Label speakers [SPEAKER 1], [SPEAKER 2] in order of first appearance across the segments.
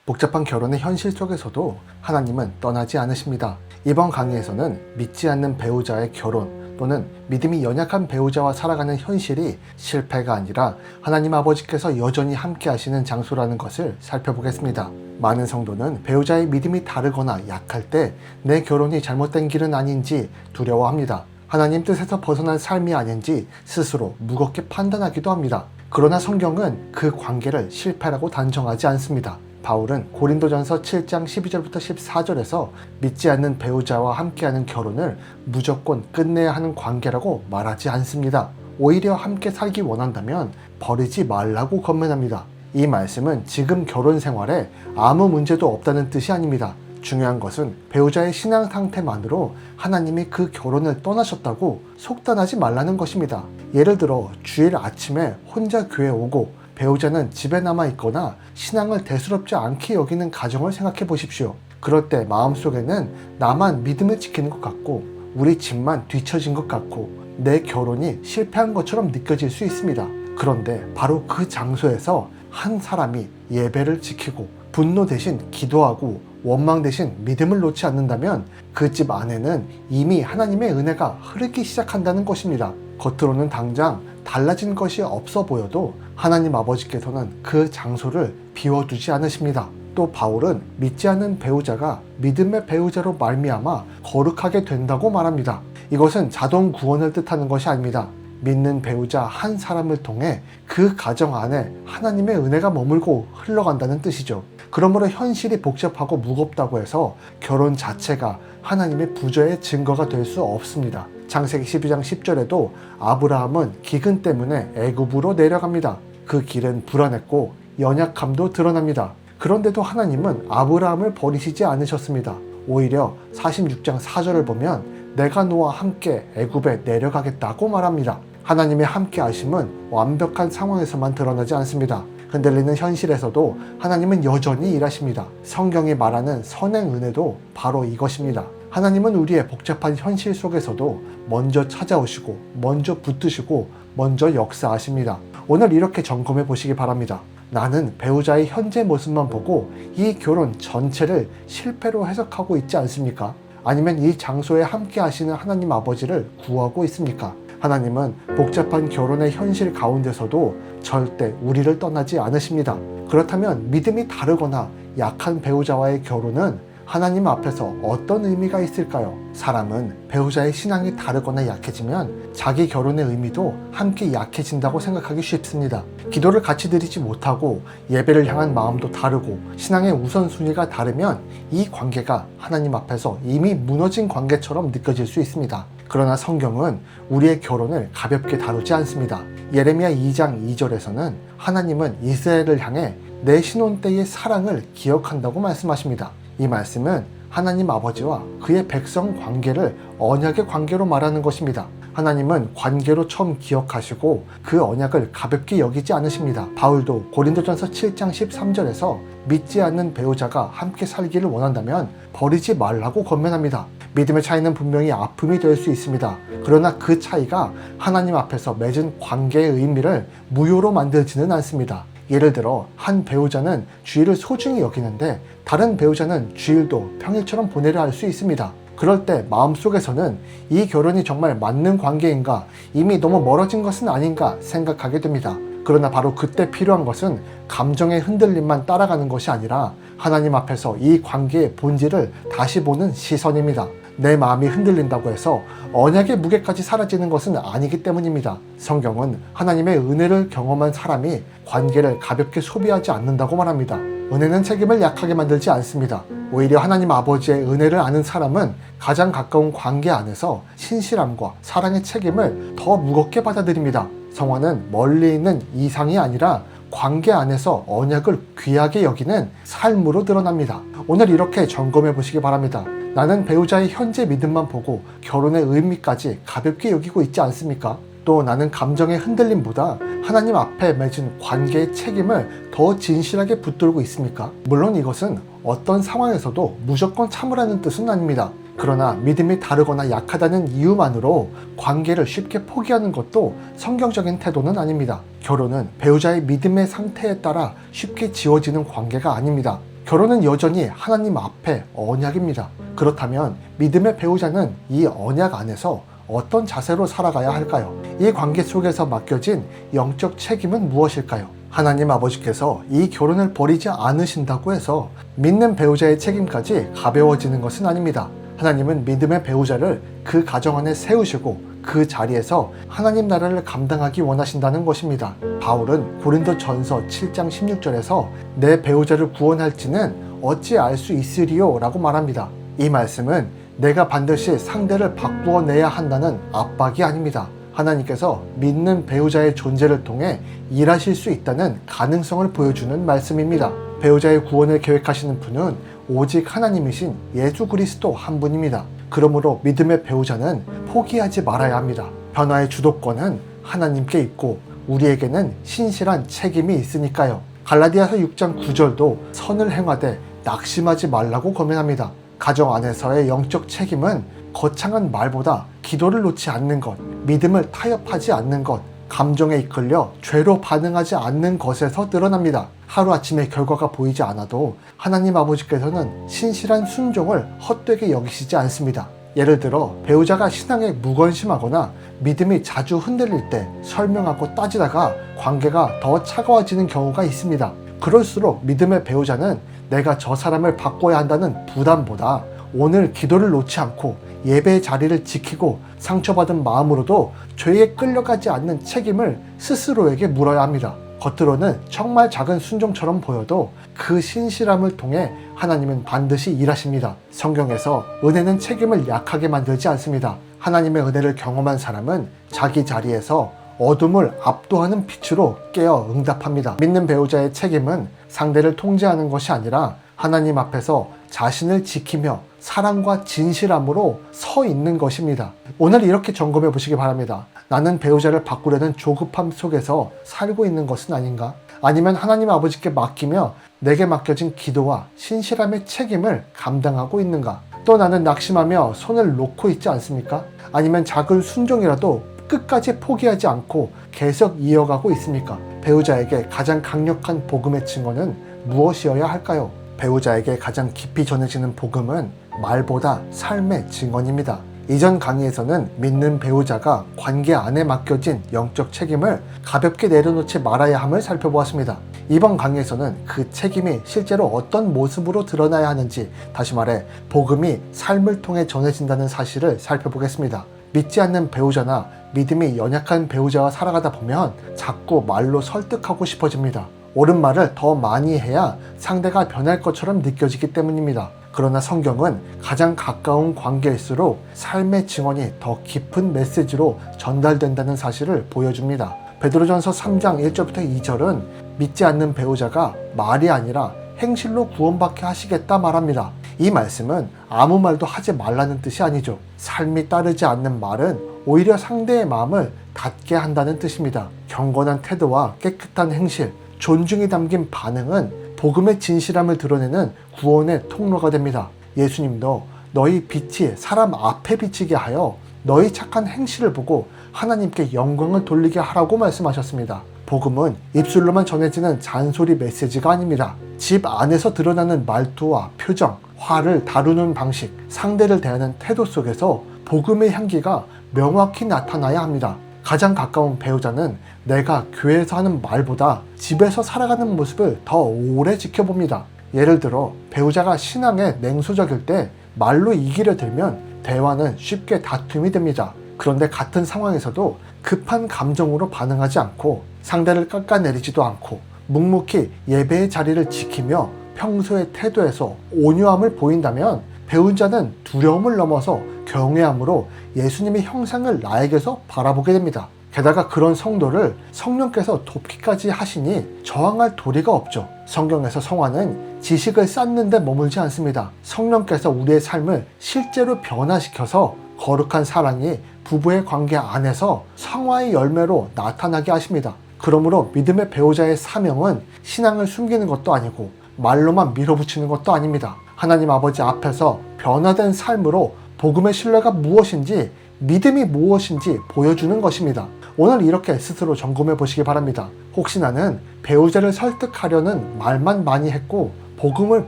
[SPEAKER 1] 복잡한 결혼의 현실 속에서도 하나님은 떠나지 않으십니다. 이번 강의에서는 믿지 않는 배우자의 결혼 또는 믿음이 연약한 배우자와 살아가는 현실이 실패가 아니라 하나님 아버지께서 여전히 함께 하시는 장소라는 것을 살펴보겠습니다. 많은 성도는 배우자의 믿음이 다르거나 약할 때 내 결혼이 잘못된 길은 아닌지 두려워합니다. 하나님 뜻에서 벗어난 삶이 아닌지 스스로 무겁게 판단하기도 합니다. 그러나 성경은 그 관계를 실패라고 단정하지 않습니다. 바울은 고린도전서 7장 12절부터 14절에서 믿지 않는 배우자와 함께하는 결혼을 무조건 끝내야 하는 관계라고 말하지 않습니다. 오히려 함께 살기 원한다면 버리지 말라고 권면합니다. 이 말씀은 지금 결혼 생활에 아무 문제도 없다는 뜻이 아닙니다. 중요한 것은 배우자의 신앙 상태만으로 하나님이 그 결혼을 떠나셨다고 속단하지 말라는 것입니다. 예를 들어 주일 아침에 혼자 교회 오고 배우자는 집에 남아 있거나 신앙을 대수롭지 않게 여기는 가정을 생각해 보십시오. 그럴 때 마음속에는 나만 믿음을 지키는 것 같고 우리 집만 뒤처진 것 같고 내 결혼이 실패한 것처럼 느껴질 수 있습니다. 그런데 바로 그 장소에서 한 사람이 예배를 지키고 분노 대신 기도하고 원망 대신 믿음을 놓지 않는다면 그 집 안에는 이미 하나님의 은혜가 흐르기 시작한다는 것입니다. 겉으로는 당장 달라진 것이 없어 보여도 하나님 아버지께서는 그 장소를 비워두지 않으십니다. 또 바울은 믿지 않는 배우자가 믿음의 배우자로 말미암아 거룩하게 된다고 말합니다. 이것은 자동 구원을 뜻하는 것이 아닙니다. 믿는 배우자 한 사람을 통해 그 가정 안에 하나님의 은혜가 머물고 흘러간다는 뜻이죠. 그러므로 현실이 복잡하고 무겁다고 해서 결혼 자체가 하나님의 부조의 증거가 될 수 없습니다. 창세기 12장 10절에도 아브라함은 기근 때문에 애굽으로 내려갑니다. 그 길은 불안했고 연약함도 드러납니다. 그런데도 하나님은 아브라함을 버리시지 않으셨습니다. 오히려 46장 4절을 보면 내가 너와 함께 애굽에 내려가겠다고 말합니다. 하나님의 함께 하심은 완벽한 상황에서만 드러나지 않습니다. 흔들리는 현실에서도 하나님은 여전히 일하십니다. 성경이 말하는 선행 은혜도 바로 이것입니다. 하나님은 우리의 복잡한 현실 속에서도 먼저 찾아오시고 먼저 붙드시고 먼저 역사하십니다. 오늘 이렇게 점검해 보시기 바랍니다. 나는 배우자의 현재 모습만 보고 이 결혼 전체를 실패로 해석하고 있지 않습니까? 아니면 이 장소에 함께 하시는 하나님 아버지를 구하고 있습니까? 하나님은 복잡한 결혼의 현실 가운데서도 절대 우리를 떠나지 않으십니다. 그렇다면 믿음이 다르거나 약한 배우자와의 결혼은 하나님 앞에서 어떤 의미가 있을까요? 사람은 배우자의 신앙이 다르거나 약해지면 자기 결혼의 의미도 함께 약해진다고 생각하기 쉽습니다. 기도를 같이 드리지 못하고 예배를 향한 마음도 다르고 신앙의 우선순위가 다르면 이 관계가 하나님 앞에서 이미 무너진 관계처럼 느껴질 수 있습니다. 그러나 성경은 우리의 결혼을 가볍게 다루지 않습니다. 예레미야 2장 2절에서는 하나님은 이스라엘을 향해 내 신혼 때의 사랑을 기억한다고 말씀하십니다. 이 말씀은 하나님 아버지와 그의 백성 관계를 언약의 관계로 말하는 것입니다. 하나님은 관계로 처음 기억하시고 그 언약을 가볍게 여기지 않으십니다. 바울도 고린도전서 7장 13절에서 믿지 않는 배우자가 함께 살기를 원한다면 버리지 말라고 권면합니다. 믿음의 차이는 분명히 아픔이 될 수 있습니다. 그러나 그 차이가 하나님 앞에서 맺은 관계의 의미를 무효로 만들지는 않습니다. 예를 들어 한 배우자는 주일을 소중히 여기는데 다른 배우자는 주일도 평일처럼 보내려 할 수 있습니다. 그럴 때 마음속에서는 이 결혼이 정말 맞는 관계인가, 이미 너무 멀어진 것은 아닌가 생각하게 됩니다. 그러나 바로 그때 필요한 것은 감정의 흔들림만 따라가는 것이 아니라 하나님 앞에서 이 관계의 본질을 다시 보는 시선입니다. 내 마음이 흔들린다고 해서 언약의 무게까지 사라지는 것은 아니기 때문입니다. 성경은 하나님의 은혜를 경험한 사람이 관계를 가볍게 소비하지 않는다고 말합니다. 은혜는 책임을 약하게 만들지 않습니다. 오히려 하나님 아버지의 은혜를 아는 사람은 가장 가까운 관계 안에서 신실함과 사랑의 책임을 더 무겁게 받아들입니다. 성화는 멀리 있는 이상이 아니라 관계 안에서 언약을 귀하게 여기는 삶으로 드러납니다. 오늘 이렇게 점검해 보시기 바랍니다. 나는 배우자의 현재 믿음만 보고 결혼의 의미까지 가볍게 여기고 있지 않습니까? 또 나는 감정의 흔들림보다 하나님 앞에 맺은 관계의 책임을 더 진실하게 붙들고 있습니까? 물론 이것은 어떤 상황에서도 무조건 참으라는 뜻은 아닙니다. 그러나 믿음이 다르거나 약하다는 이유만으로 관계를 쉽게 포기하는 것도 성경적인 태도는 아닙니다. 결혼은 배우자의 믿음의 상태에 따라 쉽게 지워지는 관계가 아닙니다. 결혼은 여전히 하나님 앞에 언약입니다. 그렇다면 믿음의 배우자는 이 언약 안에서 어떤 자세로 살아가야 할까요? 이 관계 속에서 맡겨진 영적 책임은 무엇일까요? 하나님 아버지께서 이 결혼을 버리지 않으신다고 해서 믿는 배우자의 책임까지 가벼워지는 것은 아닙니다. 하나님은 믿음의 배우자를 그 가정 안에 세우시고 그 자리에서 하나님 나라를 감당하기 원하신다는 것입니다. 바울은 고린도전서 7장 16절에서 내 배우자를 구원할지는 어찌 알 수 있으리요? 라고 말합니다. 이 말씀은 내가 반드시 상대를 바꾸어 내야 한다는 압박이 아닙니다. 하나님께서 믿는 배우자의 존재를 통해 일하실 수 있다는 가능성을 보여주는 말씀입니다. 배우자의 구원을 계획하시는 분은 오직 하나님이신 예수 그리스도 한 분입니다. 그러므로 믿음의 배우자는 포기하지 말아야 합니다. 변화의 주도권은 하나님께 있고 우리에게는 신실한 책임이 있으니까요. 갈라디아서 6장 9절도 선을 행하되 낙심하지 말라고 권면합니다. 가정 안에서의 영적 책임은 거창한 말보다 기도를 놓지 않는 것, 믿음을 타협하지 않는 것, 감정에 이끌려 죄로 반응하지 않는 것에서 늘어납니다. 하루아침에 결과가 보이지 않아도 하나님 아버지께서는 신실한 순종을 헛되게 여기시지 않습니다. 예를 들어 배우자가 신앙에 무관심하거나 믿음이 자주 흔들릴 때 설명하고 따지다가 관계가 더 차가워지는 경우가 있습니다. 그럴수록 믿음의 배우자는 내가 저 사람을 바꿔야 한다는 부담보다 오늘 기도를 놓지 않고 예배의 자리를 지키고 상처받은 마음으로도 죄에 끌려가지 않는 책임을 스스로에게 물어야 합니다. 겉으로는 정말 작은 순종처럼 보여도 그 신실함을 통해 하나님은 반드시 일하십니다. 성경에서 은혜는 책임을 약하게 만들지 않습니다. 하나님의 은혜를 경험한 사람은 자기 자리에서 어둠을 압도하는 빛으로 깨어 응답합니다. 믿는 배우자의 책임은 상대를 통제하는 것이 아니라 하나님 앞에서 자신을 지키며 사랑과 진실함으로 서 있는 것입니다. 오늘 이렇게 점검해 보시기 바랍니다. 나는 배우자를 바꾸려는 조급함 속에서 살고 있는 것은 아닌가? 아니면 하나님 아버지께 맡기며 내게 맡겨진 기도와 신실함의 책임을 감당하고 있는가? 또 나는 낙심하며 손을 놓고 있지 않습니까? 아니면 작은 순종이라도 끝까지 포기하지 않고 계속 이어가고 있습니까? 배우자에게 가장 강력한 복음의 증거는 무엇이어야 할까요? 배우자에게 가장 깊이 전해지는 복음은 말보다 삶의 증언입니다. 이전 강의에서는 믿는 배우자가 관계 안에 맡겨진 영적 책임을 가볍게 내려놓지 말아야 함을 살펴보았습니다. 이번 강의에서는 그 책임이 실제로 어떤 모습으로 드러나야 하는지, 다시 말해 복음이 삶을 통해 전해진다는 사실을 살펴보겠습니다. 믿지 않는 배우자나 믿음이 연약한 배우자와 살아가다 보면 자꾸 말로 설득하고 싶어집니다. 옳은 말을 더 많이 해야 상대가 변할 것처럼 느껴지기 때문입니다. 그러나 성경은 가장 가까운 관계일수록 삶의 증언이 더 깊은 메시지로 전달된다는 사실을 보여줍니다. 베드로전서 3장 1절부터 2절은 믿지 않는 배우자가 말이 아니라 행실로 구원받게 하시겠다 말합니다. 이 말씀은 아무 말도 하지 말라는 뜻이 아니죠. 삶이 따르지 않는 말은 오히려 상대의 마음을 닫게 한다는 뜻입니다. 경건한 태도와 깨끗한 행실, 존중이 담긴 반응은 복음의 진실함을 드러내는 구원의 통로가 됩니다. 예수님도 너희 빛이 사람 앞에 비치게 하여 너희 착한 행실을 보고 하나님께 영광을 돌리게 하라고 말씀하셨습니다. 복음은 입술로만 전해지는 잔소리 메시지가 아닙니다. 집 안에서 드러나는 말투와 표정, 화를 다루는 방식, 상대를 대하는 태도 속에서 복음의 향기가 명확히 나타나야 합니다. 가장 가까운 배우자는 내가 교회에서 하는 말보다 집에서 살아가는 모습을 더 오래 지켜봅니다. 예를 들어 배우자가 신앙에 냉소적일 때 말로 이기려 들면 대화는 쉽게 다툼이 됩니다. 그런데 같은 상황에서도 급한 감정으로 반응하지 않고 상대를 깎아내리지도 않고 묵묵히 예배의 자리를 지키며 평소의 태도에서 온유함을 보인다면 배우자는 두려움을 넘어서 경외함으로 예수님의 형상을 나에게서 바라보게 됩니다. 게다가 그런 성도를 성령께서 돕기까지 하시니 저항할 도리가 없죠. 성경에서 성화는 지식을 쌓는 데 머물지 않습니다. 성령께서 우리의 삶을 실제로 변화시켜서 거룩한 사랑이 부부의 관계 안에서 성화의 열매로 나타나게 하십니다. 그러므로 믿음의 배우자의 사명은 신앙을 숨기는 것도 아니고 말로만 밀어붙이는 것도 아닙니다. 하나님 아버지 앞에서 변화된 삶으로 복음의 신뢰가 무엇인지, 믿음이 무엇인지 보여주는 것입니다. 오늘 이렇게 스스로 점검해 보시기 바랍니다. 혹시 나는 배우자를 설득하려는 말만 많이 했고 복음을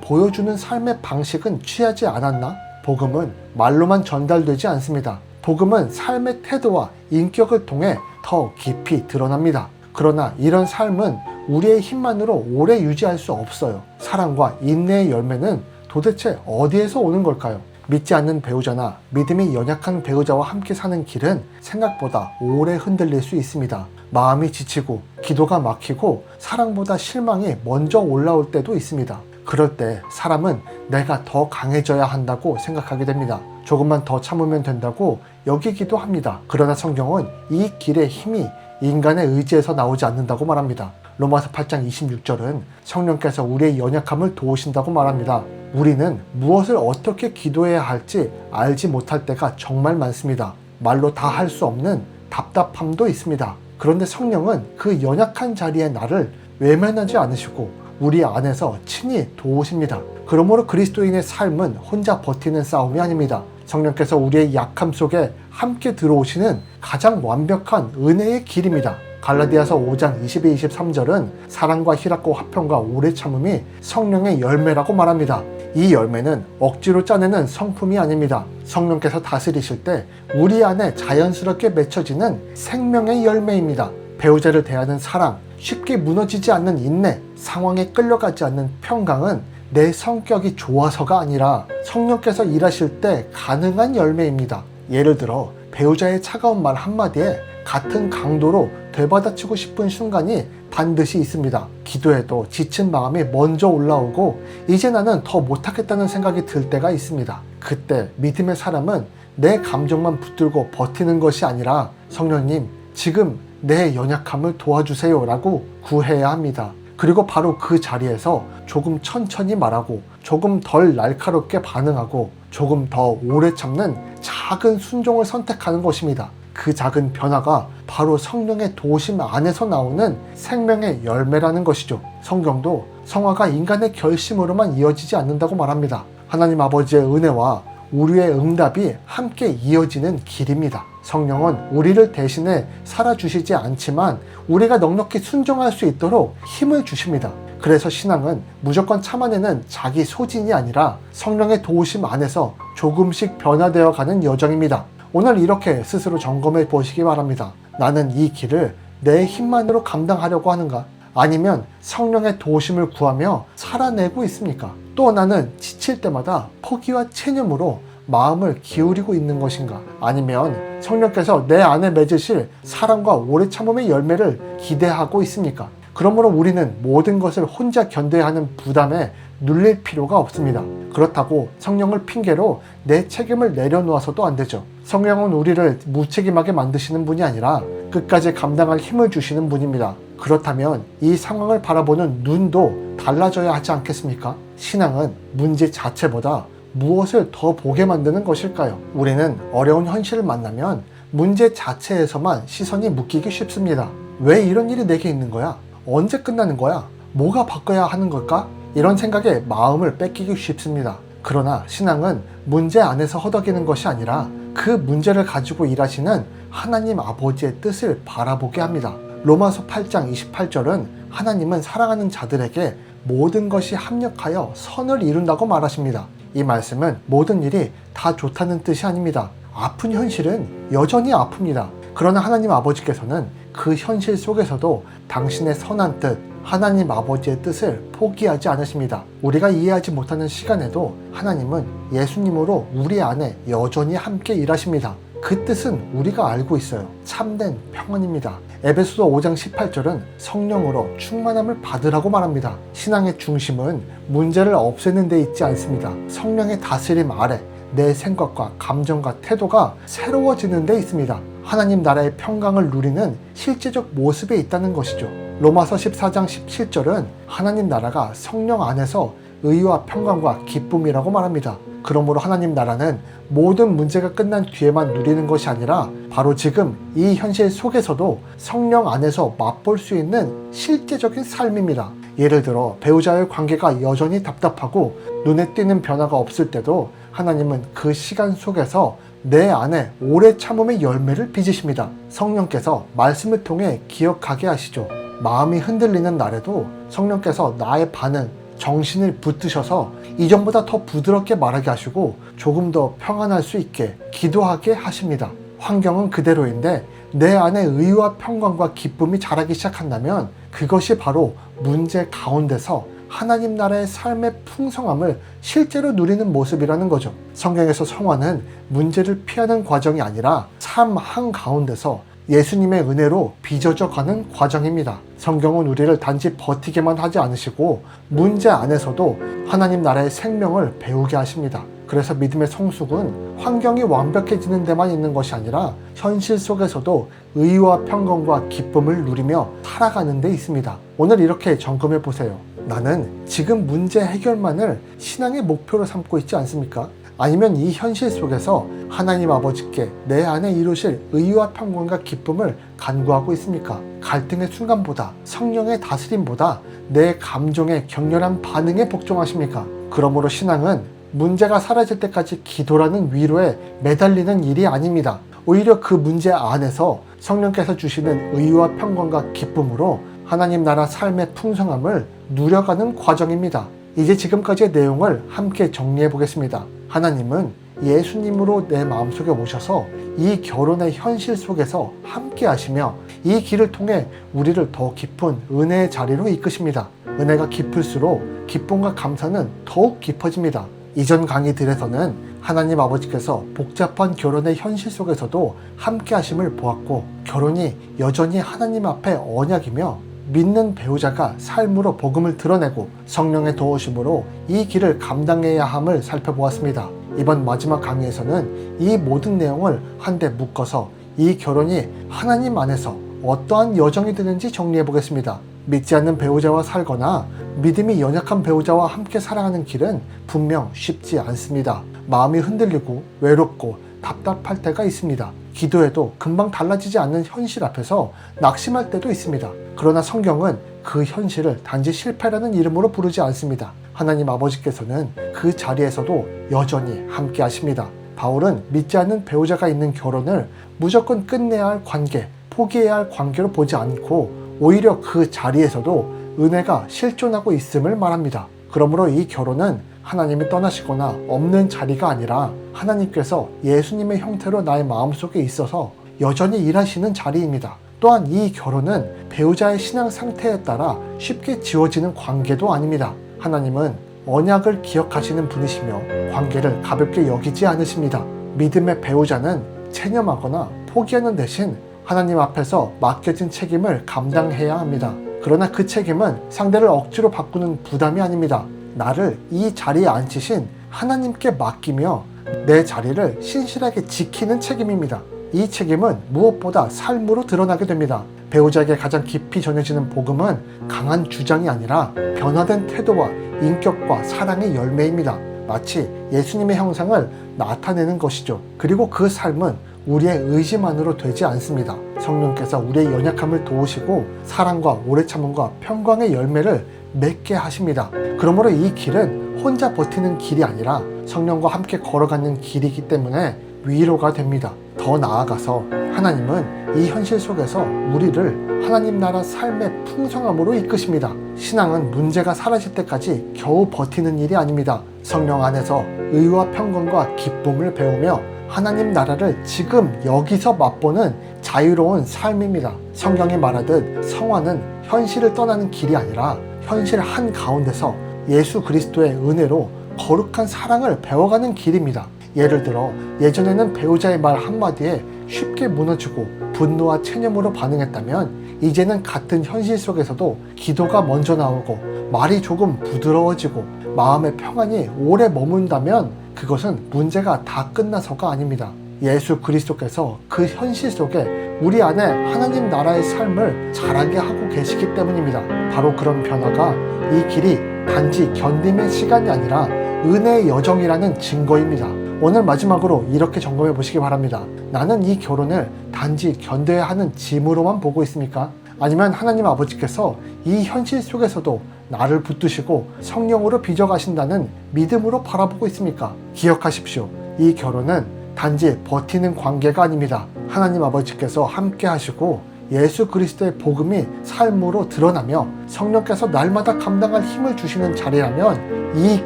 [SPEAKER 1] 보여주는 삶의 방식은 취하지 않았나? 복음은 말로만 전달되지 않습니다. 복음은 삶의 태도와 인격을 통해 더 깊이 드러납니다. 그러나 이런 삶은 우리의 힘만으로 오래 유지할 수 없어요. 사랑과 인내의 열매는 도대체 어디에서 오는 걸까요? 믿지 않는 배우자나 믿음이 연약한 배우자와 함께 사는 길은 생각보다 오래 흔들릴 수 있습니다. 마음이 지치고 기도가 막히고 사랑보다 실망이 먼저 올라올 때도 있습니다. 그럴 때 사람은 내가 더 강해져야 한다고 생각하게 됩니다. 조금만 더 참으면 된다고 여기기도 합니다. 그러나 성경은 이 길의 힘이 인간의 의지에서 나오지 않는다고 말합니다. 로마서 8장 26절은 성령께서 우리의 연약함을 도우신다고 말합니다. 우리는 무엇을 어떻게 기도해야 할지 알지 못할 때가 정말 많습니다. 말로 다 할 수 없는 답답함도 있습니다. 그런데 성령은 그 연약한 자리에 나를 외면하지 않으시고 우리 안에서 친히 도우십니다. 그러므로 그리스도인의 삶은 혼자 버티는 싸움이 아닙니다. 성령께서 우리의 약함 속에 함께 들어오시는 가장 완벽한 은혜의 길입니다. 갈라디아서 5장 22-23절은 사랑과 희락과 화평과 오래 참음이 성령의 열매라고 말합니다. 이 열매는 억지로 짜내는 성품이 아닙니다. 성령께서 다스리실 때 우리 안에 자연스럽게 맺혀지는 생명의 열매입니다. 배우자를 대하는 사랑, 쉽게 무너지지 않는 인내, 상황에 끌려가지 않는 평강은 내 성격이 좋아서가 아니라 성령께서 일하실 때 가능한 열매입니다. 예를 들어 배우자의 차가운 말 한마디에 같은 강도로 되받아치고 싶은 순간이 반드시 있습니다. 기도해도 지친 마음이 먼저 올라오고 이제 나는 더 못하겠다는 생각이 들 때가 있습니다. 그때 믿음의 사람은 내 감정만 붙들고 버티는 것이 아니라 성령님, 지금 내 연약함을 도와주세요 라고 구해야 합니다. 그리고 바로 그 자리에서 조금 천천히 말하고 조금 덜 날카롭게 반응하고 조금 더 오래 참는 작은 순종을 선택하는 것입니다. 그 작은 변화가 바로 성령의 도우심 안에서 나오는 생명의 열매라는 것이죠. 성경도 성화가 인간의 결심으로만 이어지지 않는다고 말합니다. 하나님 아버지의 은혜와 우리의 응답이 함께 이어지는 길입니다. 성령은 우리를 대신해 살아주시지 않지만 우리가 넉넉히 순종할 수 있도록 힘을 주십니다. 그래서 신앙은 무조건 참아내는 자기 소진이 아니라 성령의 도우심 안에서 조금씩 변화되어 가는 여정입니다. 오늘 이렇게 스스로 점검해 보시기 바랍니다. 나는 이 길을 내 힘만으로 감당하려고 하는가? 아니면 성령의 도우심을 구하며 살아내고 있습니까? 또 나는 지칠 때마다 포기와 체념으로 마음을 기울이고 있는 것인가? 아니면 성령께서 내 안에 맺으실 사랑과 오래 참음의 열매를 기대하고 있습니까? 그러므로 우리는 모든 것을 혼자 견뎌야 하는 부담에 눌릴 필요가 없습니다. 그렇다고 성령을 핑계로 내 책임을 내려놓아서도 안 되죠. 성령은 우리를 무책임하게 만드시는 분이 아니라 끝까지 감당할 힘을 주시는 분입니다. 그렇다면 이 상황을 바라보는 눈도 달라져야 하지 않겠습니까? 신앙은 문제 자체보다 무엇을 더 보게 만드는 것일까요? 우리는 어려운 현실을 만나면 문제 자체에서만 시선이 묶이기 쉽습니다. 왜 이런 일이 내게 있는 거야? 언제 끝나는 거야? 뭐가 바꿔야 하는 걸까? 이런 생각에 마음을 뺏기기 쉽습니다. 그러나 신앙은 문제 안에서 허덕이는 것이 아니라 그 문제를 가지고 일하시는 하나님 아버지의 뜻을 바라보게 합니다. 로마서 8장 28절은 하나님은 사랑하는 자들에게 모든 것이 합력하여 선을 이룬다고 말하십니다. 이 말씀은 모든 일이 다 좋다는 뜻이 아닙니다. 아픈 현실은 여전히 아픕니다. 그러나 하나님 아버지께서는 그 현실 속에서도 당신의 선한 뜻, 하나님 아버지의 뜻을 포기하지 않으십니다. 우리가 이해하지 못하는 시간에도 하나님은 예수님으로 우리 안에 여전히 함께 일하십니다. 그 뜻은 우리가 알고 있어요. 참된 평안입니다. 에베소서 5장 18절은 성령으로 충만함을 받으라고 말합니다. 신앙의 중심은 문제를 없애는 데 있지 않습니다. 성령의 다스림 아래 내 생각과 감정과 태도가 새로워지는 데 있습니다. 하나님 나라의 평강을 누리는 실제적 모습에 있다는 것이죠. 로마서 14장 17절은 하나님 나라가 성령 안에서 의와 평강과 기쁨이라고 말합니다. 그러므로 하나님 나라는 모든 문제가 끝난 뒤에만 누리는 것이 아니라 바로 지금 이 현실 속에서도 성령 안에서 맛볼 수 있는 실제적인 삶입니다. 예를 들어 배우자의 관계가 여전히 답답하고 눈에 띄는 변화가 없을 때도 하나님은 그 시간 속에서 내 안에 오래 참음의 열매를 빚으십니다. 성령께서 말씀을 통해 기억하게 하시죠. 마음이 흔들리는 날에도 성령께서 나의 반응, 정신을 붙드셔서 이전보다 더 부드럽게 말하게 하시고 조금 더 평안할 수 있게 기도하게 하십니다. 환경은 그대로인데 내 안에 의와 평강과 기쁨이 자라기 시작한다면 그것이 바로 문제 가운데서 하나님 나라의 삶의 풍성함을 실제로 누리는 모습이라는 거죠. 성경에서 성화는 문제를 피하는 과정이 아니라 삶 한가운데서 예수님의 은혜로 빚어져 가는 과정입니다. 성경은 우리를 단지 버티게만 하지 않으시고 문제 안에서도 하나님 나라의 생명을 배우게 하십니다. 그래서 믿음의 성숙은 환경이 완벽해지는 데만 있는 것이 아니라 현실 속에서도 의와 평강과 기쁨을 누리며 살아가는 데 있습니다. 오늘 이렇게 점검해 보세요. 나는 지금 문제 해결만을 신앙의 목표로 삼고 있지 않습니까? 아니면 이 현실 속에서 하나님 아버지께 내 안에 이루실 의와 평강과 기쁨을 간구하고 있습니까? 갈등의 순간보다, 성령의 다스림보다 내 감정의 격렬한 반응에 복종하십니까? 그러므로 신앙은 문제가 사라질 때까지 기도라는 위로에 매달리는 일이 아닙니다. 오히려 그 문제 안에서 성령께서 주시는 의와 평강과 기쁨으로 하나님 나라 삶의 풍성함을 누려가는 과정입니다. 이제 지금까지의 내용을 함께 정리해 보겠습니다. 하나님은 예수님으로 내 마음속에 오셔서 이 결혼의 현실 속에서 함께 하시며 이 길을 통해 우리를 더 깊은 은혜의 자리로 이끄십니다. 은혜가 깊을수록 기쁨과 감사는 더욱 깊어집니다. 이전 강의들에서는 하나님 아버지께서 복잡한 결혼의 현실 속에서도 함께 하심을 보았고, 결혼이 여전히 하나님 앞에 언약이며 믿는 배우자가 삶으로 복음을 드러내고 성령의 도우심으로 이 길을 감당해야 함을 살펴보았습니다. 이번 마지막 강의에서는 이 모든 내용을 한데 묶어서 이 결혼이 하나님 안에서 어떠한 여정이 되는지 정리해 보겠습니다. 믿지 않는 배우자와 살거나 믿음이 연약한 배우자와 함께 살아가는 길은 분명 쉽지 않습니다. 마음이 흔들리고 외롭고 답답할 때가 있습니다. 기도해도 금방 달라지지 않는 현실 앞에서 낙심할 때도 있습니다. 그러나 성경은 그 현실을 단지 실패라는 이름으로 부르지 않습니다. 하나님 아버지께서는 그 자리에서도 여전히 함께 하십니다. 바울은 믿지 않는 배우자가 있는 결혼을 무조건 끝내야 할 관계, 포기해야 할 관계로 보지 않고 오히려 그 자리에서도 은혜가 실존하고 있음을 말합니다. 그러므로 이 결혼은 하나님이 떠나시거나 없는 자리가 아니라 하나님께서 예수님의 형태로 나의 마음속에 있어서 여전히 일하시는 자리입니다. 또한 이 결혼은 배우자의 신앙 상태에 따라 쉽게 지워지는 관계도 아닙니다. 하나님은 언약을 기억하시는 분이시며 관계를 가볍게 여기지 않으십니다. 믿음의 배우자는 체념하거나 포기하는 대신 하나님 앞에서 맡겨진 책임을 감당해야 합니다. 그러나 그 책임은 상대를 억지로 바꾸는 부담이 아닙니다. 나를 이 자리에 앉히신 하나님께 맡기며 내 자리를 신실하게 지키는 책임입니다. 이 책임은 무엇보다 삶으로 드러나게 됩니다. 배우자에게 가장 깊이 전해지는 복음은 강한 주장이 아니라 변화된 태도와 인격과 사랑의 열매입니다. 마치 예수님의 형상을 나타내는 것이죠. 그리고 그 삶은 우리의 의지만으로 되지 않습니다. 성령께서 우리의 연약함을 도우시고 사랑과 오래 참음과 평강의 열매를 맺게 하십니다. 그러므로 이 길은 혼자 버티는 길이 아니라 성령과 함께 걸어가는 길이기 때문에 위로가 됩니다. 더 나아가서 하나님은 이 현실 속에서 우리를 하나님 나라 삶의 풍성함으로 이끄십니다. 신앙은 문제가 사라질 때까지 겨우 버티는 일이 아닙니다. 성령 안에서 의와 평강과 기쁨을 배우며 하나님 나라를 지금 여기서 맛보는 자유로운 삶입니다. 성경이 말하듯 성화는 현실을 떠나는 길이 아니라 현실 한가운데서 예수 그리스도의 은혜로 거룩한 사랑을 배워가는 길입니다. 예를 들어 예전에는 배우자의 말 한마디에 쉽게 무너지고 분노와 체념으로 반응했다면 이제는 같은 현실 속에서도 기도가 먼저 나오고 말이 조금 부드러워지고 마음의 평안이 오래 머문다면 그것은 문제가 다 끝나서가 아닙니다. 예수 그리스도께서 그 현실 속에 우리 안에 하나님 나라의 삶을 자라게 하고 계시기 때문입니다. 바로 그런 변화가 이 길이 단지 견딤의 시간이 아니라 은혜의 여정이라는 증거입니다. 오늘 마지막으로 이렇게 점검해 보시기 바랍니다. 나는 이 결혼을 단지 견뎌야 하는 짐으로만 보고 있습니까? 아니면 하나님 아버지께서 이 현실 속에서도 나를 붙드시고 성령으로 빚어가신다는 믿음으로 바라보고 있습니까? 기억하십시오. 이 결혼은 단지 버티는 관계가 아닙니다. 하나님 아버지께서 함께 하시고 예수 그리스도의 복음이 삶으로 드러나며 성령께서 날마다 감당할 힘을 주시는 자리라면 이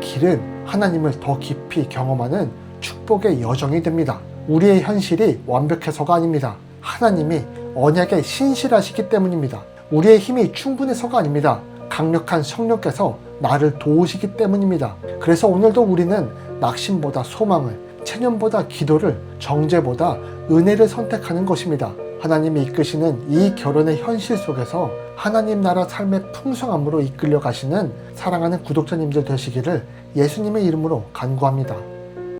[SPEAKER 1] 길은 하나님을 더 깊이 경험하는 축복의 여정이 됩니다. 우리의 현실이 완벽해서가 아닙니다. 하나님이 언약에 신실하시기 때문입니다. 우리의 힘이 충분해서가 아닙니다. 강력한 성령께서 나를 도우시기 때문입니다. 그래서 오늘도 우리는 낙심보다 소망을, 체념보다 기도를, 정죄보다 은혜를 선택하는 것입니다. 하나님이 이끄시는 이 결혼의 현실 속에서 하나님 나라 삶의 풍성함으로 이끌려 가시는 사랑하는 구독자님들 되시기를 예수님의 이름으로 간구합니다.